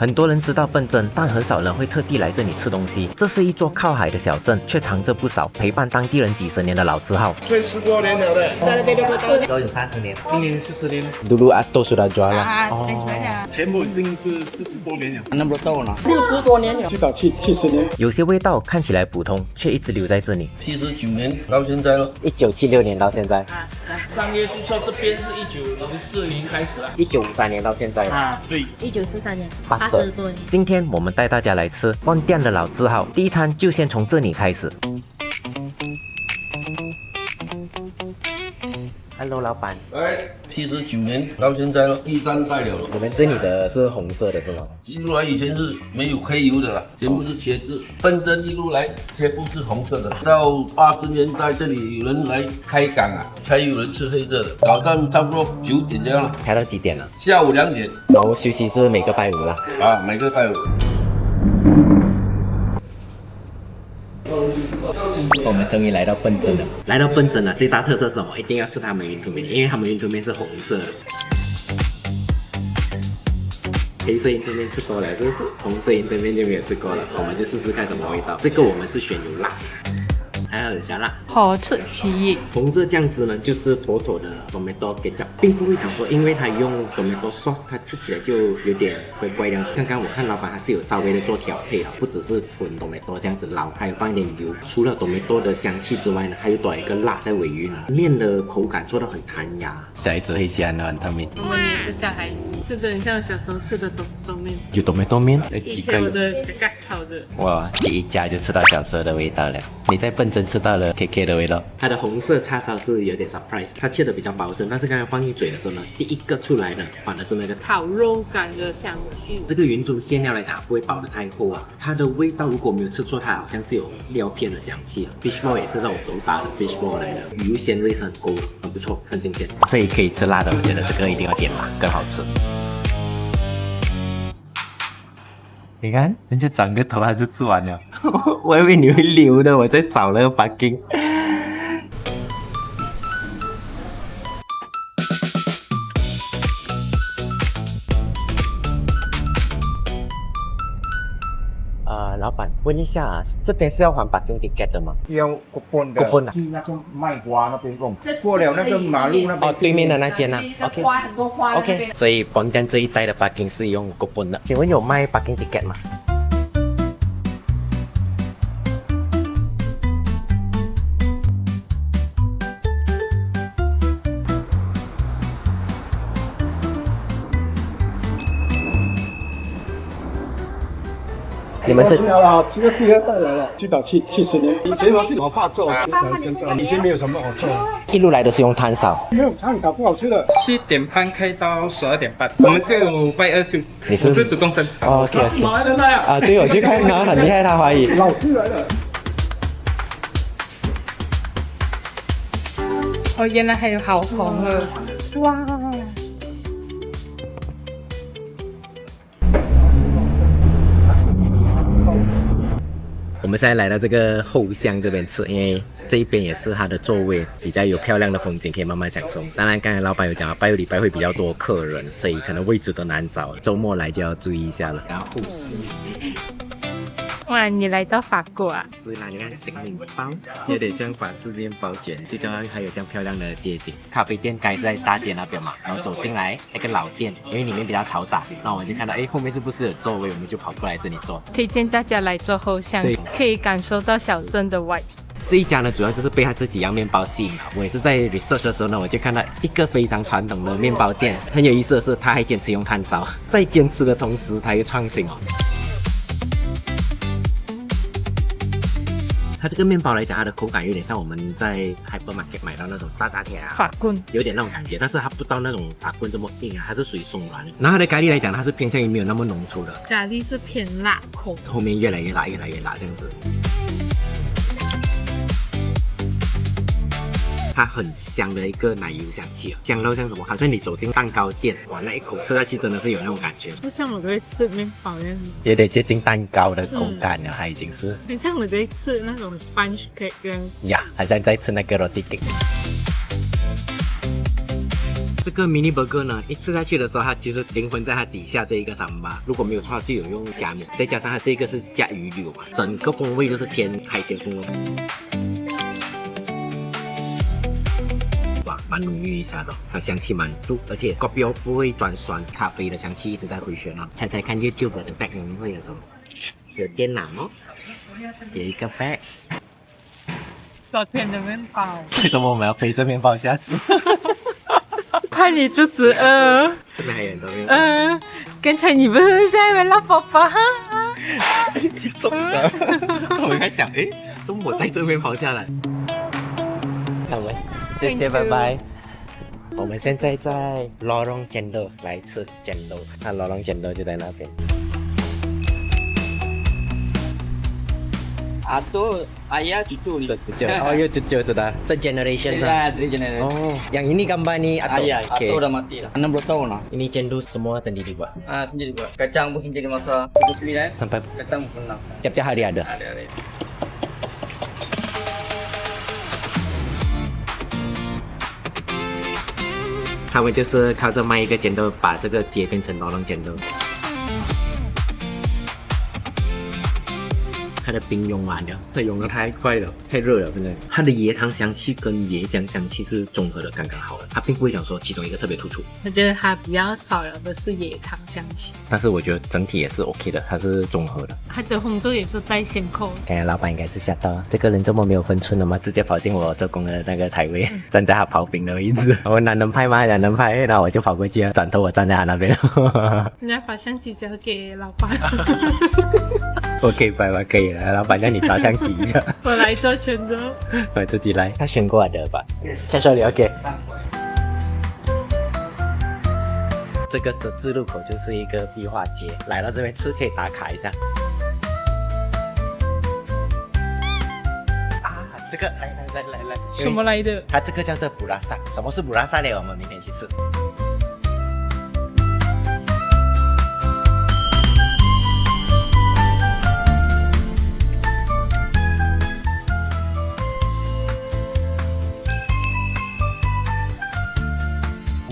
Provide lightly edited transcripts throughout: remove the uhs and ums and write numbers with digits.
很多人知道笨珍，但很少人会特地来这里吃东西。这是一座靠海的小镇，却藏着不少陪伴当地人几十年的老字号。40多年了的，在那边就会到都有30年。今年40年， Dulu Ato sudah jual lah。全部已经是40多年了。那么多了60多年了，最早70年，有些味道看起来普通，却一直留在这里。 79年到现在了。1976年到现在商业注册这边是1954年开始啊。 ，1953年到现在。对。 1943年80 80多年。今天我们带大家来吃旺店的老字号，第一餐就先从这里开始。Hello， 老板， 79年到现在了，第3代了。你们这里的是红色的是吗？一路来以前是没有黑油的啦，全部是茄子。笨珍一路来全部是红色的。到80年代这里有人来开港啊，才有人吃黑色的。早上差不多9点这样了，开到几点了？下午2点然后休息是每个拜五啦。啊，每个拜五。我们终于来到笨珍了。来到笨珍了，最大特色是什么？一定要吃他们云吞面，因为他们云吞面是红色的。黑色云吞面吃多了，这是红色云吞面就没有吃过了。我们就试试看什么味道。这个我们是选有辣，还要有加辣。好出奇异，红色酱汁呢，就是妥妥的 tomato ketchup， 并不会讲说，因为它用 tomato sauce， 它吃起来就有点怪怪这样子。刚刚我看老板他是有稍微的做调配啊，不只是纯 tomato 这样子捞，还有放一点油。除了 tomato 的香气之外呢，还有多一个辣在尾韵啊，面的口感做到很弹牙。小孩子会喜欢的云吞面，我们也是小孩子，吃的很像小时候吃的冬面。有 tomato 面，有以几个有。前我的嘎嘎炒的，哇，第一家就吃到小时候的味道了。你在笨珍吃到了 KK 的味道。它的红色叉烧是有点 surprise， 它切的比较薄身，但是刚刚放进嘴的时候呢，第一个出来的反而是那个烤肉感的香气。这个云吞馅料来讲不会包得太厚啊，它的味道如果没有吃错，它好像是有料片的香气啊。fish ball 也是那种手打的 fish ball 来的，鱼鲜味是很够的，很不错，很新鲜。所以可以吃辣的，我觉得这个一定要点辣，更好吃。你看，人家转个头他就吃完了，我以为你会留的，我在找那个 parking。老板，问一下啊，这边是要还parking ticket 的吗？要coupon的， coupon 啊去那个卖瓜那边供，过了那个马路那边。哦，对面的那间啊。OK。花很多花 OK， 所以本店这一带的 parking 是用 coupon 的。请问有卖 parking ticket 吗？你们这啊，这个第2代来了，最早70年。以前我怕做，以前没有什么好做，一路来都是用炭烧。没有炭烤不好吃的。7点半开到12点半，我们只有拜2休。你是我是读中生。哦，OK 他是马来人来啊。啊，对，我去看他很厉害，他华语。老师来了。哦，原来还有好红啊！哇，我们现在来到这个后巷这边吃，因为这一边也是它的座位，比较有漂亮的风景，可以慢慢享受。当然，刚才老板有讲了，拜六礼拜会比较多客人，所以可能位置都难找，周末来就要注意一下了。然后后市哇，你来到法国啊？是啦，你看新面包，有点像法式面包卷，最重要还有这样漂亮的街景。咖啡店该是在大街那边嘛，然后走进来那个老店，因为里面比较嘈杂，那我们就看到，哎，后面是不是有座位，我们就跑过来这里坐。推荐大家来做后巷对，可以感受到小镇的 vibes。这一家呢，主要就是被它这几样面包吸引了。我也是在 research 的时候呢，我就看到一个非常传统的面包店，很有意思的是，它还坚持用炭烧，在坚持的同时，它又创新哦。它这个面包来讲，它的口感有点像我们在 hypermarket 买到那种大铁啊，法棍有点那种感觉，但是它不到那种法棍这么硬啊，它是属于松软。然后它的咖喱来讲，它是偏向于没有那么浓稠的，咖喱是偏辣口，后面越来越辣，越来越辣这样子。它很香的一个奶油香气啊，香到像什么？好像你走进蛋糕店，哇，那一口吃下去真的是有那种感觉，就像我在吃面包一样，有点接近蛋糕的口感了，它已经是很像我在吃那种 sponge cake 一样。呀，好像在吃那个 roti cake。这个 mini burger 呢，一吃下去的时候，它其实灵魂在它底下这一个3巴，如果没有错是有用虾米，再加上它这个是加鱼柳嘛，整个风味就是偏海鲜风味。哇，蛮浓郁一下的，它香气蛮足，而且 kopi 不会转酸，咖啡的香气一直在回旋哦。猜猜看 YouTube 的 bag 里面会有什么？有电脑哦，有一个 bag。昨天的面包，为什么我们要背着面包下吃？怕你肚子饿。这边还有很多面包。刚才你不是在那边拉粑粑？中的。我在想，诶，中午带这面包下来。看没？谢谢，拜拜。我们现在在 Lorong Cendol 来吃 Cendol， 看 Lorong Cendol 就在那边。Atau ayah cucu ni. Cucu. Oh, ya cucu sudah. Third generation Ya, 3 generation. Oh, yang ini gambar ni atau? Ayah, Okay. atau dah mati lah. 60 tahun lah. Ini cendol semua sendiri buat. Sendiri buat. Kacang pun sendiri masak. Pukul 9. Sampai Kacang pukul 6. tiap-tiap hari ada. Ada. 他们就是靠着卖一个煎豆，把这个街变成Lorong Cendol。它的冰用完了，它用的太快了，太热了，真的。它的椰糖香气跟椰浆香气是综合的刚刚好的，它并不会讲说其中一个特别突出。我觉得它比较少了的是椰糖香气，但是我觉得整体也是 OK 的，它是综合的。它的红豆也是带咸口。刚才老板应该是吓到，这个人这么没有分寸的吗？直接跑进我做工的那个台位，站在他刨冰的位置。我哪能拍吗？哪能拍？然后我就跑过去了，转头我站在他那边。人家把相机交给老板。我可以拍吗？可以了，老板让你抓相机一下。我来做全都。我自己来。他选过来的吧？先说你 OK。这个十字路口就是一个壁画街，来到这边吃可以打卡一下。啊，这个来，什么来的？它这个叫做布拉萨。什么是布拉萨呢？我们明天去吃。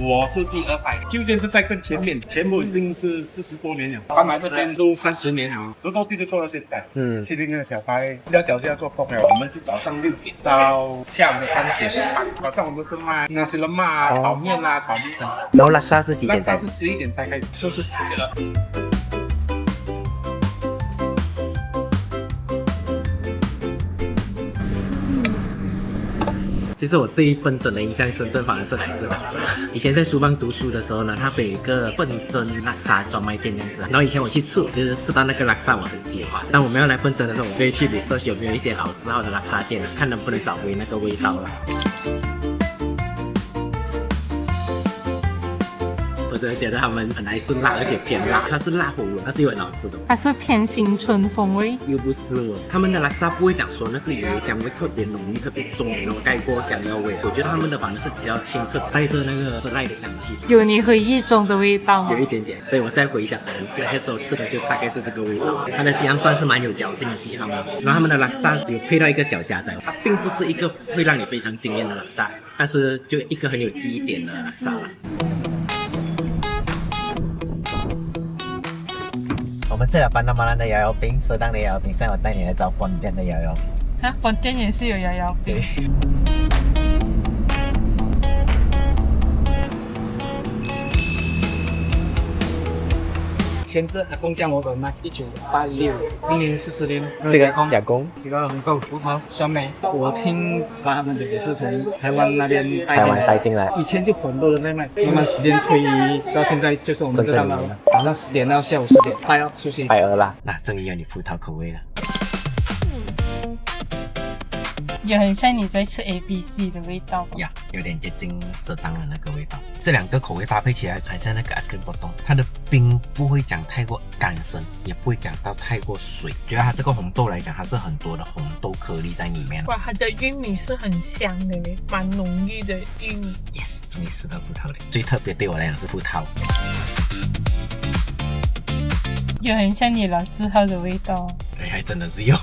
我是第2排，旧店是在更前面，前部已经是40多年了，搬来这边都30年了，10多岁就做到现在。去那个小拍，比较小就要做泡面，我们是早上6点到下午的3点半，早上我们是卖那些人嘛，炒面啊，炒米粉。然后拉萨是几点开始？拉萨是11点才开始，收拾时间了。其实我对笨珍的印象深圳反而是来自拉萨。以前在书邦读书的时候呢，它有一个笨珍拉萨专卖店这样子。然后以前我去吃，就是吃到那个拉萨我很喜欢。当我们要来笨珍的时候，我就会去 research 有没有一些老字号的拉萨店，看能不能找回那个味道了。我真的觉得他们很爱吃辣，而且偏辣。它是辣火锅，它是有很好吃的。它是偏新春风味，又不是我，他们的拉萨不会讲说那个椰浆味特别浓郁、特别重，然后盖过香料味。我觉得他们的反而是比较清澈，带着那个辣的香气，有你回忆中的味道吗？有一点点。所以我现在回想，那时候吃的就大概是这个味道。它的西洋算是蛮有嚼劲的西洋嘛，然后他们的拉萨有配到一个小虾仔，它并不是一个会让你非常惊艳的拉萨，但是就一个很有记忆点的拉萨了。我们吃了班达马兰的摇摇冰，适当的摇摇冰，现在我带你来找本店的摇摇冰。啊，本店也是有摇摇冰。前是阿公教我们卖1986，今年40年。这个加工，这个红豆、葡萄、酸梅，我听把他们的也是从台湾那边台湾带进来。以前就很多人在卖，慢慢时间推移到现在就是我们这档了，早上10点到下午4点，拜哦，休息。拜二啦，那终于有你葡萄口味了。也很像你在吃 ABC 的味道呀，有点接近适当的那个味道。这两个口味搭配起来，很像那个 ice cream 波动，它的冰不会讲太过干深，也不会讲到太过水。觉得它这个红豆来讲，它是很多的红豆颗粒在里面。哇，它的玉米是很香的嘞，蛮浓郁的玉米。Yes， 终于吃到葡萄了。最特别对我来讲是葡萄。有很像你老字号的味道。对，还真的是有。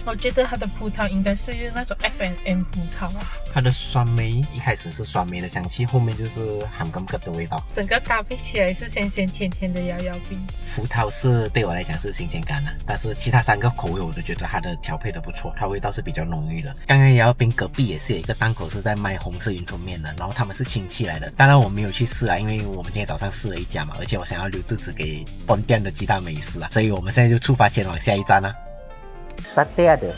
我觉得它的葡萄应该是那种 F&M 葡萄啊，它的酸梅一开始是酸梅的香气，后面就是含柑的味道。整个搭配起来是咸咸甜甜的摇摇冰。葡萄是对我来讲是新鲜感的，但是其他3个口味我都觉得它的调配的不错，它味道是比较浓郁的。刚刚摇摇冰隔壁也是有一个档口是在卖红色云吞面的，然后他们是亲戚来的，当然我没有去试啊，因为我们今天早上试了一家嘛，而且我想要留肚子给本店的几大美食啊，所以我们现在就出发前往下一站啊。沙爹的。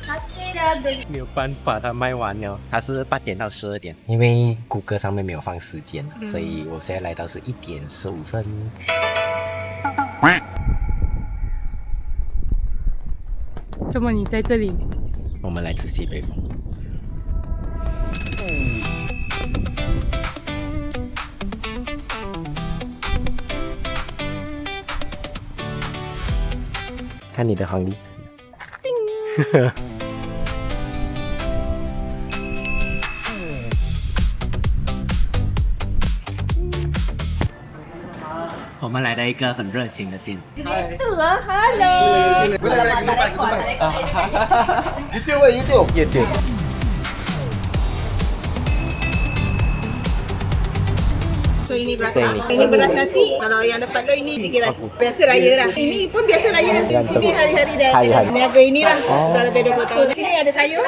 没有办法，它卖完了。它是8点到12点，因为谷歌上面没有放时间，所以我现在来到是1点15分。怎么你在这里？我们来吃西北风。看你的黄历。我们来到一个很热情的店。YouTube。So ini beras nasi. Ini beras nasi. Kalau yang dapat lo ini 3 ras. Biasa raya lah. Ini pun biasa raya. Sini hari-hari dah. Niaga inilah. Sudah lebih 20 tahun. Sini ada sayur.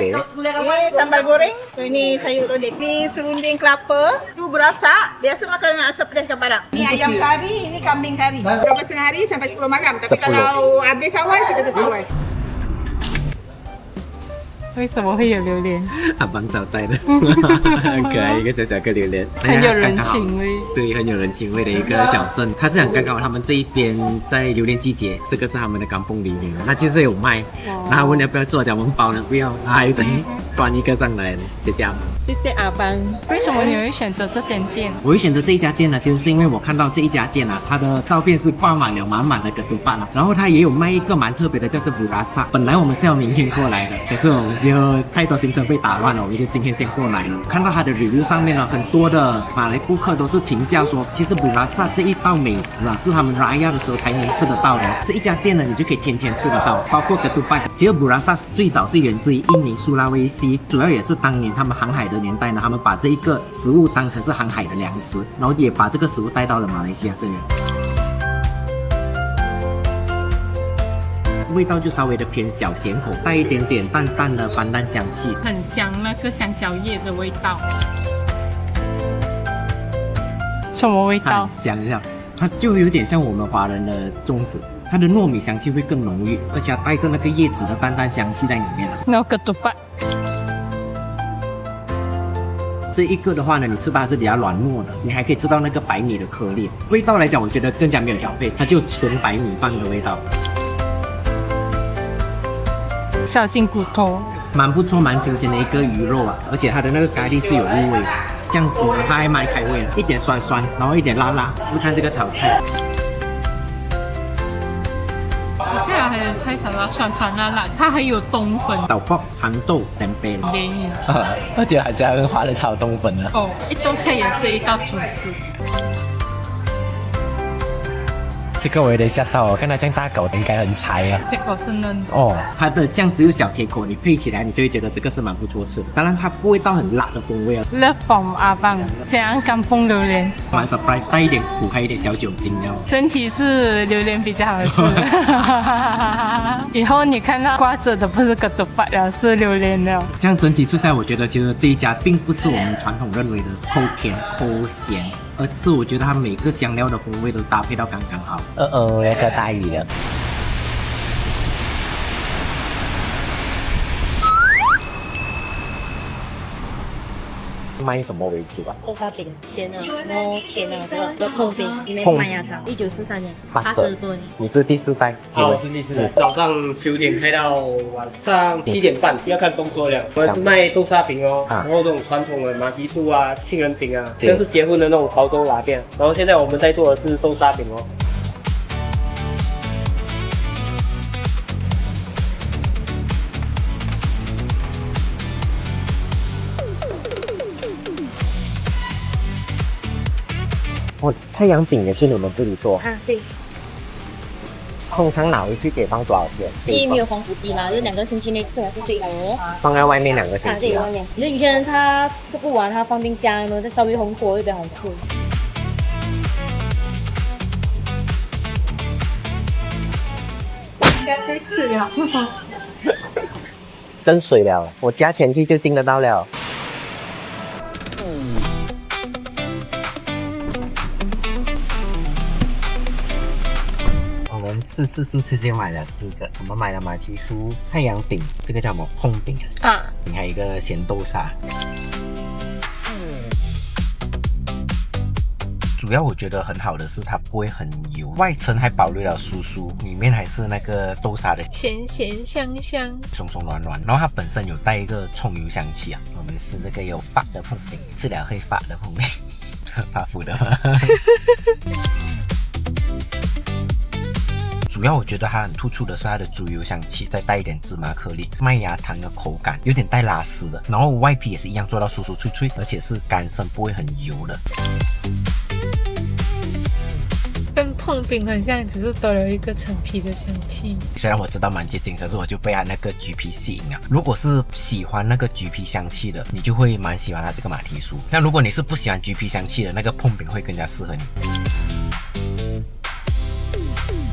Ini sambal goreng. So ini sayur lodeh. Ini serunding kelapa. Itu berasak. Biasa makan dengan asam pedas ke Padang. Ini ayam kari. Ini kambing kari. 12 hari sampai 10 malam. Tapi kalau habis awal kita tutup awal. 为什么会有榴莲？阿邦招待的，很可爱一个小小个榴莲，很有人情味。对，很有人情味的一个小镇。它是很刚刚好，他们这一边在榴莲季节，这个是他们的港蹦榴莲，那其实有卖。然后问要不要做，讲我们包了，不要，然后还有再端一个上来，谢谢阿邦。谢谢阿邦。为什么你会选择这间店？我会选择这一家店呢，其实是因为我看到这一家店啊，它的照片是挂满了满满的格杜巴啊，然后它也有卖一个蛮特别的，叫做布拉萨。本来我们是要明天过来的，可是我们就太多行程被打乱了，我们就今天先过来了。看到它的 review 上面呢，很多的马来顾客都是评价说，其实布拉萨这一道美食啊，是他们Raya的时候才能吃得到的。这一家店呢，你就可以天天吃得到，包括格杜巴。其实布拉萨最早是源自于印尼苏拉威西，主要也是当年他们航海的年代呢，他们把这一个食物当成是航海的粮食，然后也把这个食物带到了马来西亚这里。味道就稍微的偏小咸口，带一点点淡淡的斑斓香气，很香那个香蕉叶的味道。什么味道？很香呀，它就有点像我们华人的粽子，它的糯米香气会更浓郁，而且它带着那个叶子的淡淡香气在里面了。那个多巴。这一个的话呢，你吃它是比较软糯的，你还可以吃到那个白米的颗粒。味道来讲，我觉得更加没有调配，它就纯白米饭的味道。小心骨头，蛮不错，蛮新鲜的一个鱼肉啊，而且它的那个咖喱是有入味的，这样子它还蛮开胃的，一点酸酸，然后一点辣辣。试看这个炒菜。对啊，还有菜沙拉，酸酸辣辣，它还有冬粉、豆卜、长豆、等杯。莲藕。我觉得还是要跟华人炒冬粉的。哦，一道菜也是一道主食。这个我有点吓到，我看它这样大口，应该很柴啊。这口是嫩的。哦，它的酱只有小铁口，你配起来你就会觉得这个是蛮不错吃的。当然它不会到很辣的风味啊。Love from 阿邦，这样港蹦榴莲，蛮 surprise， 带一点苦，还有一点小酒精这样。整体是榴莲比较好吃。以后你看到挂着的不是格杜巴了，是榴莲了。这样整体吃下来，我觉得其实这一家并不是我们传统认为的齁甜齁咸。而是我觉得它每个香料的风味都搭配到刚刚好。要下大雨了。卖什么为主啊？豆沙饼，咸的，然后甜的，这个碰饼，里面是麦芽糖。1943年，80多年。你是第4代？我是第4代。早上9点开到晚上7点半，要看动作量。我们是卖豆沙饼哦，然后这种传统的马蹄醋啊、杏仁饼啊，这是结婚的那种潮州拉面。然后现在我们在做的是豆沙饼哦。哦，太阳饼也是你们这里做？对。通常拿回去可以放多少天？因为没有防腐剂嘛，就是2个星期内吃完是最好的。放在外面2个星期。对，外面。有些人他吃不完，他放冰箱，然后再稍微烘过会比较好吃。应该可以吃了。真水了，我加钱去就进得到了。我们4次数直接买了4个，我们买了马蹄酥、太阳饼，这个叫什么碰饼啊？还有一个咸豆沙。主要我觉得很好的是它不会很油，外层还保留了酥酥，里面还是那个豆沙的咸咸香香、松松软软，然后它本身有带一个葱油香气啊。我们是这个有发的碰饼，吃了会发的碰饼，发福的吗？主要我觉得它很突出的是它的猪油香气，再带一点芝麻颗粒，麦芽糖的口感，有点带拉丝的，然后外皮也是一样做到酥酥脆脆，而且是干身，不会很油的。跟碰饼很像，只是多了一个陈皮的香气。虽然我知道蛮接近，可是我就被它那个橘皮吸引了。如果是喜欢那个橘皮香气的，你就会蛮喜欢它这个马蹄酥。但如果你是不喜欢橘皮香气的，那个碰饼会更加适合你。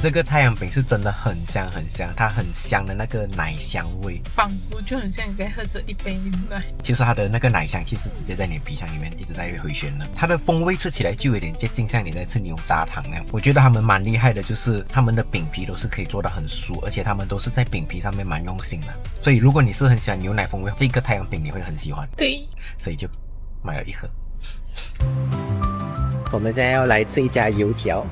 这个太阳饼是真的很香很香，它很香的那个奶香味，仿佛就很像你在喝着一杯牛奶。其实它的那个奶香气是直接在你的鼻腔里面一直在回旋的，它的风味吃起来就有点接近像你在吃牛轧糖那样。我觉得他们蛮厉害的，就是他们的饼皮都是可以做到很酥，而且他们都是在饼皮上面蛮用心的。所以如果你是很喜欢牛奶风味，这个太阳饼你会很喜欢。对，所以就买了1盒。我们现在要来吃一家油条。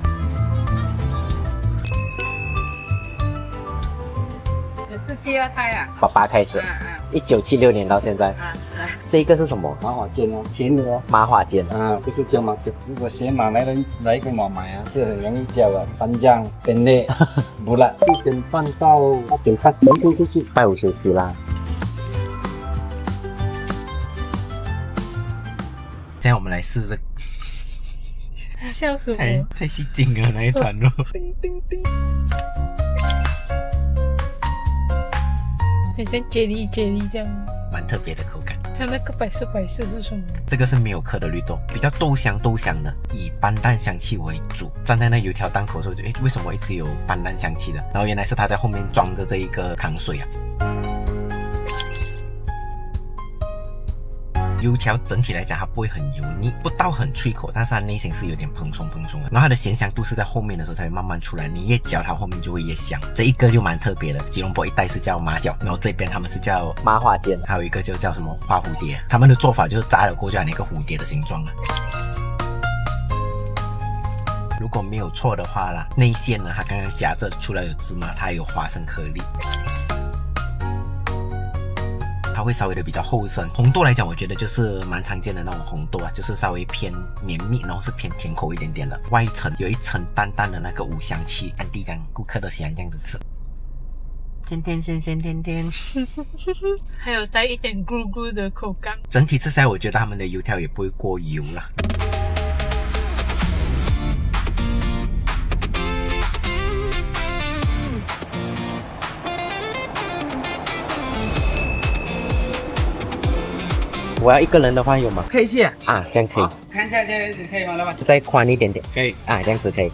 是第2胎啊，88开始，1976年到现在。是啊。这一个是什么？麻花煎哦，甜的哦。麻花煎不是椒麻煎。如果嫌麻来一个麻买啊，是很容易叫的。番酱、便内、不辣。7点半到8点半，明天休息。拜五休息啦。现在我们来试这个。笑死我！太吸睛了那一团肉。叮叮叮。很像 jelly 这样，蛮特别的口感。它那个白色是什么？这个是没有壳的绿豆，比较豆香的，以斑斓香气为主。站在那油条档口的时候，就为什么一直有斑斓香气的？然后原来是它在后面装着这一个糖水啊。油条整体来讲，它不会很油腻，不到很脆口，但是它内心是有点蓬松的。然后它的咸香度是在后面的时候才会慢慢出来，你越嚼它后面就会越香。这一个就蛮特别的，吉隆坡一带是叫麻椒，然后这边他们是叫麻花煎，还有一个就叫什么花蝴蝶。他们的做法就是炸了过后就那个蝴蝶的形状了。如果没有错的话啦，内馅呢，它刚刚夹着除了有芝麻，它还有花生颗粒。它会稍微的比较厚身。红豆来讲，我觉得就是蛮常见的那种红豆啊，就是稍微偏绵密，然后是偏甜口一点点的，外层有一层淡淡的那个五香气，安迪讲顾客都喜欢这样子吃。甜甜咸咸甜甜，还有带一点咕咕的口感。整体吃下来，我觉得他们的油条也不会过油啦。我要1个人的话有吗？可以去啊，这样可以。看一下这样子可以吗，老板？再宽一点点。可以啊，这样子可以。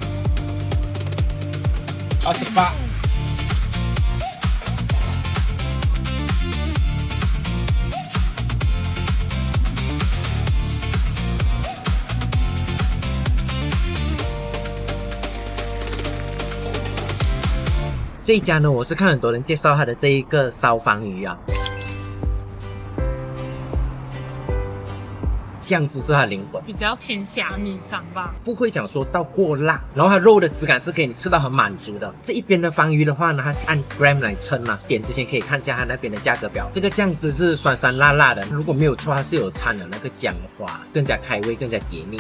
28。这一家呢，我是看很多人介绍它的这一个烧黄鱼啊。酱汁是它的灵魂，比较偏虾米上吧，不会讲说到过辣，然后它肉的质感是可以你吃到很满足的。这一边的黄鱼的话呢，它是按 gram 来称嘛，点之前可以看一下它那边的价格表。这个酱汁是酸酸辣辣的，如果没有错，它是有掺了那个姜花，更加开胃，更加解腻。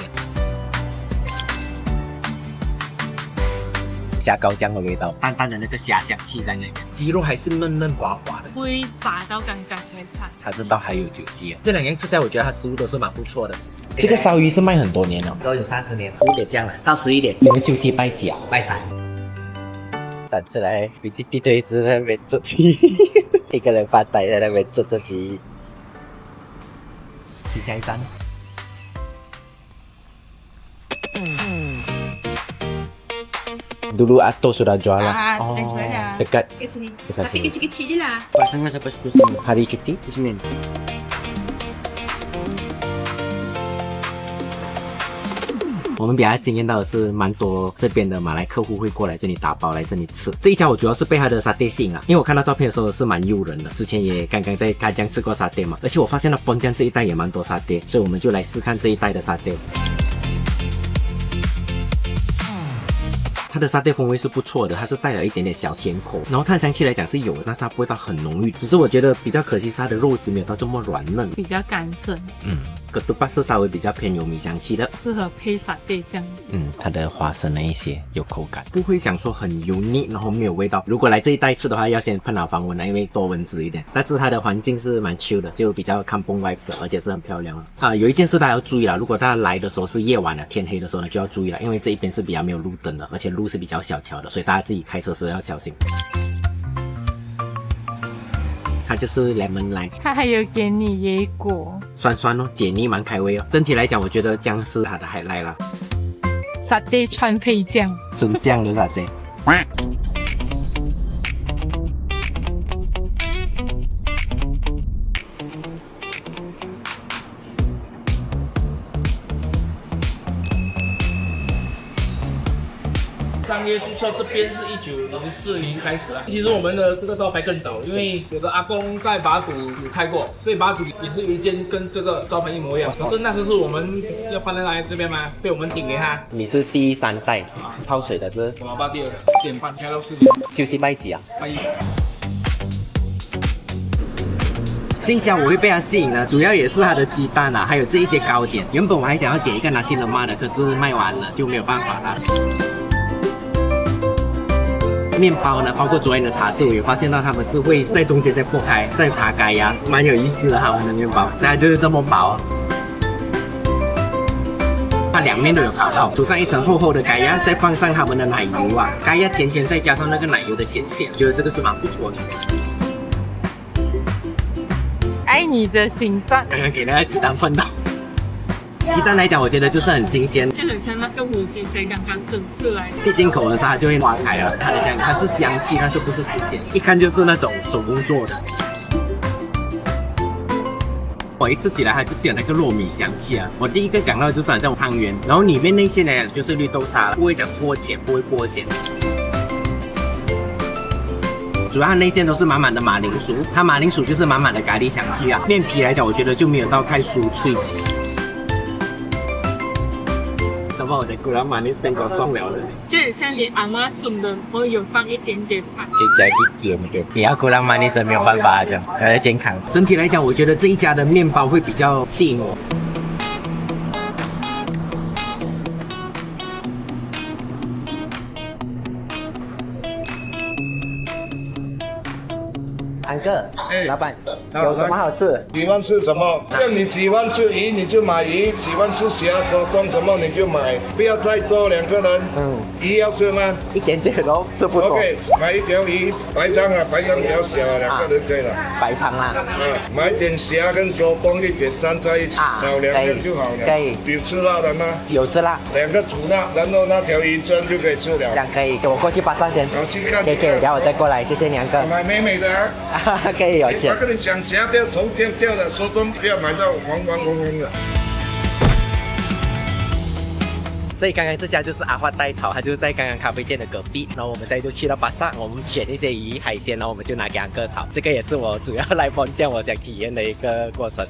虾膏酱的味道，淡淡的那个虾香气在那边，鸡肉还是嫩嫩滑滑的，不会炸到干干柴柴。它这道还有酒息，这2样吃下来，我觉得它食物都是蛮不错的。这个烧鱼是卖很多年了，都有30年。5点这样了，到11点，你们休息拜几啊？拜3。展出来，你弟弟都一直在那边做鸡，一个人发呆在那边做鸡。去下一站。Dulu Ato sudah jualan. Dekat. Dekat Tapi sini. kecil-kecil je lah. Pasangnya sampai 10 Hari cuti di Senin. 我们比较惊艳到的是，蛮多这边的马来客户会过来这里打包来这里吃。这一家我主要是被它的沙爹吸引了，因为我看到照片的时候是蛮诱人的。之前也刚刚在开江吃过沙爹嘛，而且我发现到崩江这一带也蛮多沙爹，所以我们就来试看这一带的沙爹。它的沙爹风味是不错的，它是带了一点点小甜口，然后它的香气来讲是有的，但是它不会到很浓郁。只是我觉得比较可惜是它的肉质没有到这么软嫩，比较干脆。ketupat 是稍微比较偏有米香气的，适合配沙爹酱。它的花生那一些有口感，不会想说很油腻，然后没有味道。如果来这一带吃的话，要先喷好防蚊了，因为多蚊子一点。但是它的环境是蛮 chill 的，就比较 kampung vibes 的，而且是很漂亮有一件事大家要注意啦，如果大家来的时候是夜晚了，天黑的时候呢，就要注意了，因为这一边是比较没有路灯的，而且路是比较小条的，所以大家自己开车时要小心。它就是 lemon lime， 它还有给你椰果，酸酸哦，解腻蛮开胃哦。整体来讲，我觉得姜是它的 highlight 啦。沙爹川配酱，纯酱的沙爹。商业注册这边是1904年开始啊。其实我们的这个招牌更早，因为有的阿公在巴祖有开过，所以巴祖也是有一间跟这个招牌一模一样。可是那时候是我们要搬来这边嘛，被我们顶给他。你是第3代，泡水的是我爸第2点半开到4点，休息拜几啊？拜一。这一家我会被它吸引呢，主要也是它的鸡蛋还有这一些糕点。原本我还想要点一个拿西冷妈的，可是卖完了就没有办法了。面包呢，包括昨天的茶室，我也发现到他们是会在中间再破开，再茶盖呀，蛮有意思的他们的面包，现在就是这么薄。它两面都有烤好，涂上一层厚厚的盖呀，再放上他们的奶油盖呀甜甜，再加上那个奶油的咸咸，觉得这个是蛮不错的。爱你的心脏，刚刚给那个鸡蛋碰到。鸡蛋来讲，我觉得就是很新鲜，就很像那个母鸡才刚刚生出来。是进口的时候它就会化开了，它的这样，它是香气，但是不是实鲜，一看就是那种手工做的。我一吃起来它就是有那个糯米香气我第一个讲到的就是好像汤圆，然后里面那些呢就是绿豆沙了，不会讲过甜，不会过咸。主要它内馅都是满满的马铃薯，它马铃薯就是满满的咖喱香气面皮来讲，我觉得就没有到太酥脆。什么我的古兰马尼斯变搞松了的，就很像你阿妈冲的，我有放一点点糖，就加一点点。你要古兰马尼斯没有办法这样，要健康。整体来讲，我觉得这一家的面包会比较吸引我。安哥，老板，有什么好吃？喜欢吃什么？像你喜欢吃鱼，你就买鱼；喜欢吃虾、手工什么你就买，不要太多，2个人。鱼要吃吗？一点点咯，吃不多。OK， 买一条鱼，白鲳白鲳比较小2个人可以了。白鲳啦。买点虾跟手工一点3在一起，炒2个就好了。可以。有吃辣的吗？有吃辣。2个煮辣，然后那条鱼蒸就可以吃了。这样可以，给我过去巴萨先。好，去看。可以，然后我再过来，谢谢你安哥。买美美的可以有钱。我跟你讲，虾不要头跳跳的，手工不要买到黄红的。所以刚刚这家就是阿花代炒，它就是在刚刚咖啡店的隔壁。然后我们现在就去到巴萨，我们选一些鱼海鲜，然后我们就拿给安哥炒。这个也是我主要来本店我想体验的一个过程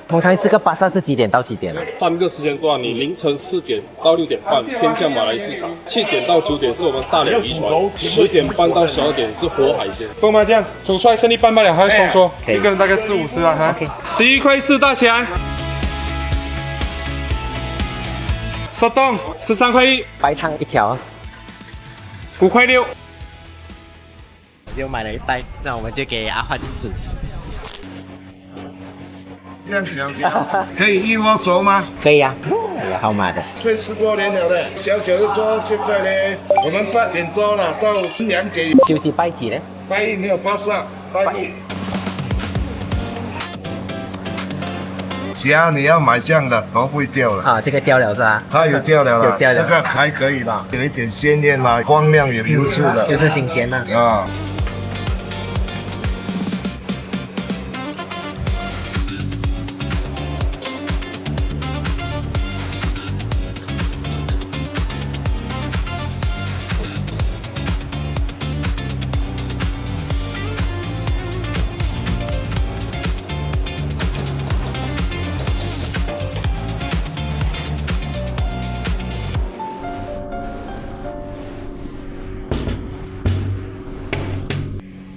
通常这个巴萨是几点到几点3个时间段，你凌晨4点到6点半偏向马来市场，7点到9点是我们大寮渔船，10点半到12点是活海鲜。够吗？这样煮出来剩一半罢了，还要收缩，一个人大概4、5只啊哈。11块4大起来，收动13块1，白鲳1条5块6。又买了一袋，那我们就给阿花去煮。这样想想，可以一握手吗？可以啊，有号码的。快10多年了的，小小的桌，现在呢，我们8点多了，到2点。休息拜几呢？拜一没有巴萨，拜一。只要你要买这样的，都会掉了。啊，这个掉了是吧？它有掉了啦，有掉了，这个还可以啦，有一点鲜艳啦，光亮也不是的，就是新鲜的啊。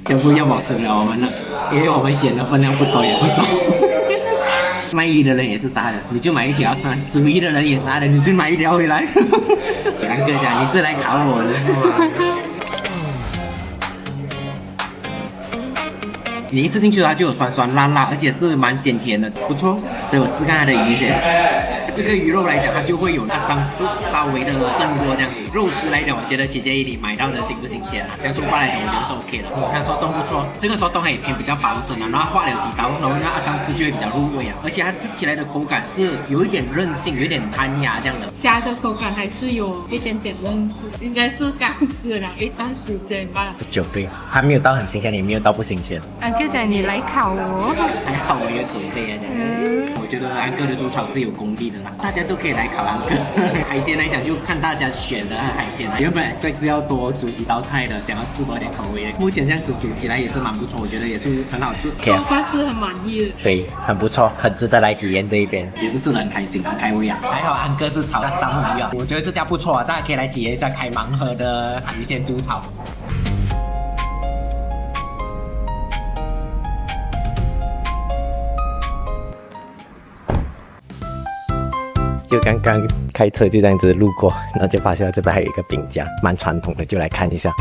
全部要保持了我们了，因为我们选的分量不多也不少。卖鱼的人也是杀的，你就买一条；煮鱼的人也杀的，你就买一条回来。杨哥讲你是来考我的是吗？你一吃进去它就有酸酸辣辣，而且是蛮鲜甜的，不错。所以我试看它的鱼先。这个鱼肉来讲，它就会有那3次稍微的蒸过这样子。肉质来讲，我觉得取决于你买到的新不新鲜啊。这样说话来讲，我觉得是 OK 的。它说冻不错，这个说冻它也偏比较薄身啊，然后化了几刀，然后那3汁就会比较入味啊。而且它吃起来的口感是有一点韧性，有一点弹牙这样的。虾的口感还是有一点点韧度，应该是刚死了一段时间吧。不久对，还没有到很新鲜，也没有到不新鲜。安哥讲你来考我，还好我有准备啊。我觉得安哥的煮炒是有功力的啦，大家都可以来考安哥。海鲜来讲就看大家选的海鲜啦。原本 expect 是要多煮几道菜的，想要试多点口味的。目前这样子煮起来也是蛮不错，我觉得也是很好吃。做法是很满意的。对，很不错，很值得来体验这一边，也是吃得很开心，很开胃啊。还好安哥是炒的三文鱼啊，我觉得这家不错啊，大家可以来体验一下开盲盒的海鲜煮炒。就刚刚开车就这样子路过，然后就发现这边还有一个饼家，蛮传统的，就来看一下。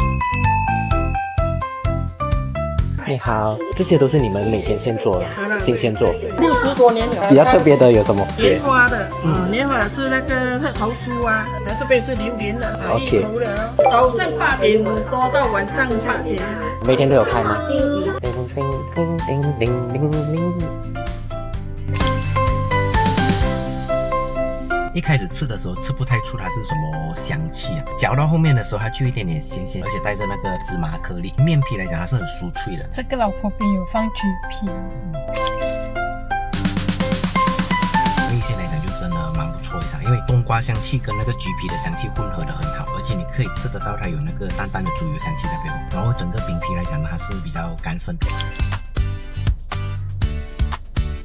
你好，这些都是你们每天现做的，新鲜做60多年了。比较特别的有什么？莲花的，莲花是那个桃酥啊，然后这边是榴莲的，一头的，早上8点多到晚上8点。每天都有开吗？一开始吃的时候吃不太出它是什么香气啊，嚼到后面的时候它就有一点点咸咸，而且带着那个芝麻颗粒。面皮来讲它是很酥脆的。这个老婆饼有放橘皮。味线来讲就真的蛮不错的，因为冬瓜香气跟那个橘皮的香气混合的很好，而且你可以吃得到它有那个淡淡的猪油香气在背后。然后整个饼皮来讲呢，它是比较干身。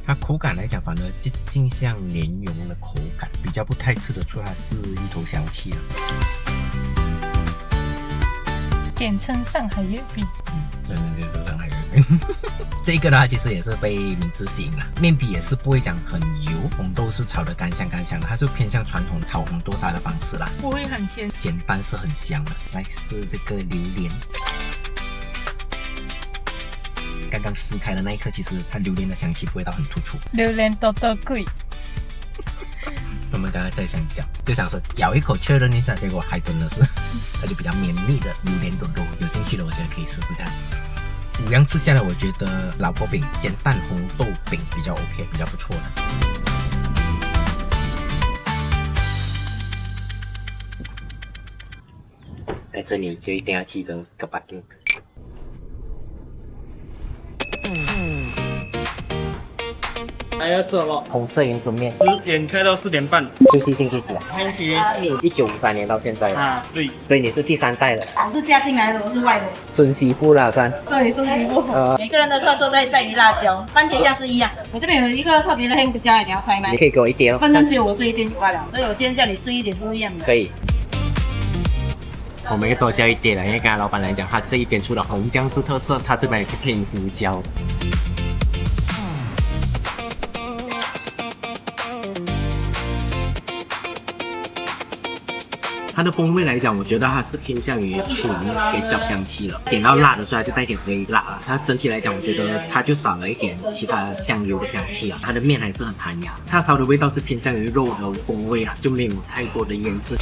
它口感来讲，反而接近像莲蓉的口感，比较不太吃得出它是芋头香气的。简称上海月饼。真的就是上海月饼。这个呢，其实也是被名字吸引了。面皮也是不会讲很油，红豆是炒得干香干香的，它是偏向传统炒红豆沙的方式啦。不会很甜，咸蛋是很香的。来试这个榴莲。刚刚撕开的那一刻，其实它榴莲的香气不会到很突出。榴莲多多贵。我们刚才在想讲，就想说咬一口确认一下，结果还真的是，它就比较绵密的榴莲多多。有兴趣的，我觉得可以试试看。5样吃下来，我觉得老婆饼、咸蛋红豆饼比较 OK， 比较不错的。在这里就一定要记得个把劲。还要吃什么？红色云吞面。10点开到4点半。休息星期几啊？星期4。1958年到现在啊，对。所以你是第3代了。我是嫁进来的，我是外婆。孙媳妇啦，算。对，孙媳妇。每个人的特色都在于辣椒，番茄酱是一样。我这边有一个特别的黑胡椒，你要拍吗？你可以给我一碟哦。反正只有我这一间以外了，所以我今天叫你试一点不一样的。可以。我们又多叫一碟了，因为刚才老板来讲，他这一边除了红酱是特色，他这边也可以配胡椒。它的风味来讲，我觉得它是偏向于纯给较香气了，点到辣的时候它就带点微辣了。它整体来讲，我觉得它就少了一点其他香油的香气啊。它的面还是很弹牙，叉烧的味道是偏向于肉的风味啊，就没有太多的腌制。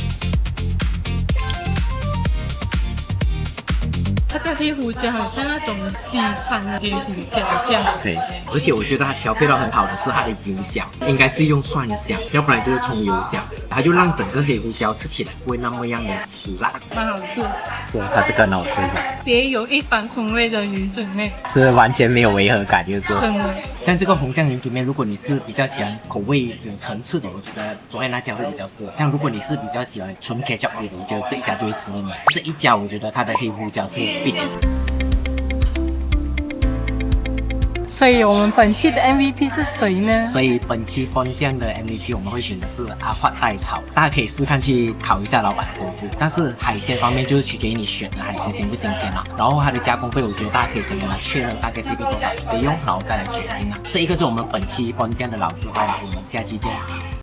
它的黑胡椒很像那种西餐的黑胡椒酱。对，而且我觉得它调配到很好的是它的油香，应该是用蒜香，要不然就是葱油香，它就让整个黑胡椒吃起来不会那么样的死辣。蛮好吃，是它这个很好吃，别有一番风味的鱼卷面，是完全没有违和感，就是真的。像这个红酱鱼卷面，如果你是比较喜欢口味有层次的，我觉得昨天那家会比较适合。像如果你是比较喜欢纯 ketchup 味的，我觉得这一家就会适合你。这一家我觉得它的黑胡椒是必点的。所以我们本期的 MVP 是谁呢？所以本期分店的 MVP 我们会选的是阿发代炒，大家可以试看去考一下老板的功夫。但是海鲜方面就是取决于你选的海鲜新不新鲜啦。然后它的加工费，我觉得大家可以先跟他确认大概是一个多少的费用，然后再来决定啊。这一个是我们本期分店的老字号，我们下期见。